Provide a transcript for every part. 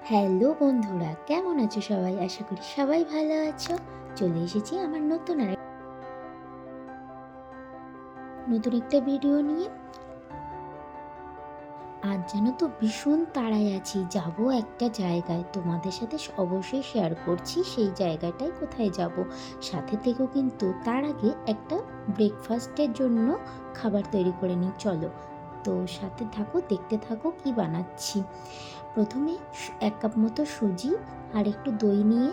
Hello বন্ধুরা, কেমন আছো সবাই? আশা করি সবাই ভালো আছো। চলে এসেছি আমার নতুন একটা ভিডিও নিয়ে। আজ জানো তো ভীষণ তাড়ায় আছি, যাব একটা জায়গায়, তোমাদের সাথে অবশ্যই শেয়ার করছি সেই জায়গাটায় কোথায় যাব। সাথে থেকেও কিন্তু তার আগে একটা ব্রেকফাস্টের জন্য খাবার তৈরি করে নিই, চলো। তো সাথে থাকো, দেখতে থাকো কি বানাচ্ছি। প্রথমে 1 কাপ মতো সুজি আর একটু দই নিয়ে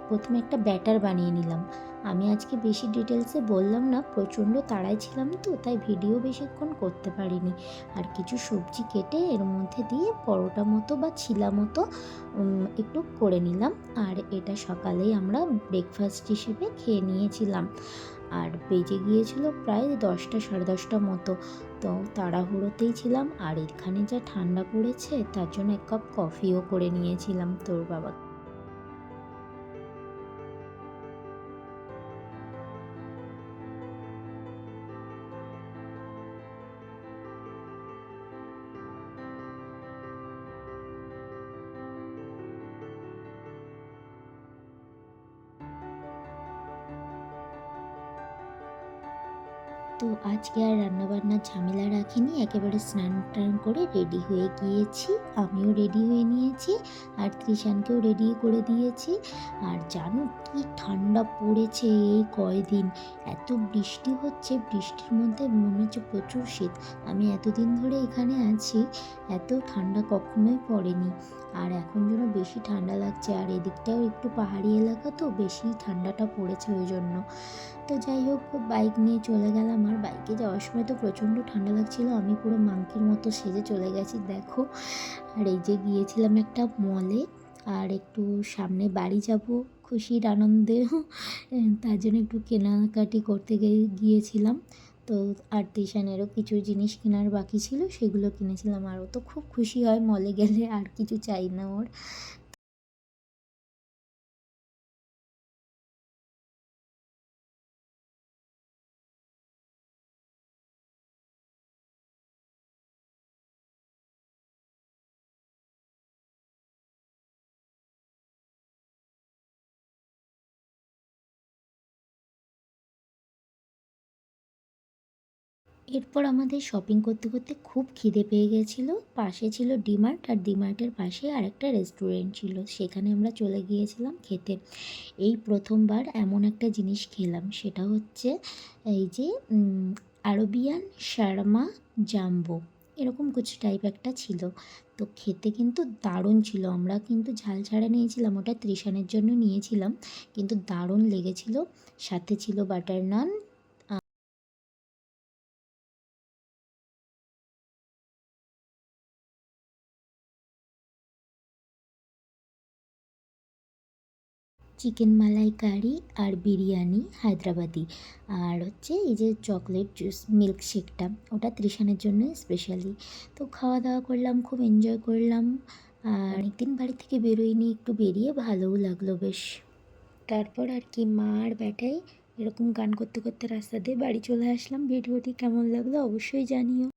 প্রথমে একটা ব্যাটার বানিয়ে নিলাম। আমি আজকে বেশি ডিটেলসে বললাম না, প্রচণ্ড তাড়ায় ছিলাম তো, তাই ভিডিও বেশিক্ষণ করতে পারিনি। আর কিছু সবজি কেটে এর মধ্যে দিয়ে পরোটা মতো বা ছিলা মতো একটু করে নিলাম। আর এটা সকালেই আমরা ব্রেকফাস্ট হিসেবে খেয়ে নিয়েছিলাম। আর বেজে গিয়েছিল প্রায় 10টা, সাড়ে 10টা মতো। তো তাড়াহুড়োতেই ছিলাম, আর এখানে যা ঠান্ডা পড়েছে তার জন্য 1 কাপ কফিও করে নিয়েছিলাম তোর বাবা। তো আজকে আর রান্নাবান্নার ঝামেলা রাখিনি, একেবারে স্নান টান করে রেডি হয়ে গিয়েছি। আমিও রেডি হয়ে নিয়েছি, আর ত্রিশানকেও রেডি করে দিয়েছি। আর জানো কি ঠান্ডা পড়েছে এই কয়দিন, এত বৃষ্টি হচ্ছে, বৃষ্টির মধ্যে মনে হচ্ছে প্রচুর শীত। আমি এতদিন ধরে এখানে আছি, এত ঠান্ডা কখনোই পড়েনি। আর এখন যেন বেশি ঠান্ডা লাগছে, আর এদিকটাও একটু পাহাড়ি এলাকা, তো বেশি ঠান্ডাটা পড়েছে ওই জন্য। তো যাই হোক, বাইক নিয়ে চলে গেলাম। আর বাইকে যাওয়ার সময় তো প্রচণ্ড ঠান্ডা লাগছিল, আমি পুরো মাংকির মতো সেজে চলে গেছি দেখো। আর এই যে গিয়েছিলাম একটা মলে, আর একটু সামনে বাড়ি যাব খুশির আনন্দে, তার জন্য একটু কেনাকাটি করতে গিয়েছিলাম। তো আর টিশানেরও কিছু জিনিস কেনার বাকি ছিল, সেগুলো কিনেছিলাম। আর ও তো খুব খুশি হয় মলে গেলে, আর কিছু চাই না ওর। এরপর আমাদের শপিং করতে করতে খুব খিদে পেয়ে গেছিলো। পাশে ছিল ডিমার্ট, আর ডিমার্টের পাশে আরেকটা রেস্টুরেন্ট ছিল, সেখানে আমরা চলে গিয়েছিলাম খেতে। এই প্রথমবার এমন একটা জিনিস খেলাম, সেটা হচ্ছে এই যে আরবিয়ান শার্মা জাম্বো, এরকম কিছু টাইপ একটা ছিল। তো খেতে কিন্তু দারুণ ছিল। আমরা কিন্তু ঝাল ছাড়া নিয়েছিলাম, ওটা ত্রিশানের জন্য নিয়েছিলাম, কিন্তু দারুণ লেগেছিল। সাথে ছিল বাটার নান, চিকেন মালাইকারি, আর বিরিয়ানি হায়দ্রাবাদি, আর হচ্ছে এই যে চকলেট জুস মিল্কশেকটা, ওটা ত্রিশানের জন্য স্পেশালি। তো খাওয়া দাওয়া করলাম, খুব এনজয় করলাম। আর অনেকদিন বাড়ি থেকে বেরোইনি, একটু বেরিয়ে ভালোও লাগলো বেশ। তারপর আর কি, মা আর ব্যাটাই এরকম গান করতে করতে রাস্তা দিয়ে বাড়ি চলে আসলাম। ভিডিওটি কেমন লাগলো অবশ্যই জানিও।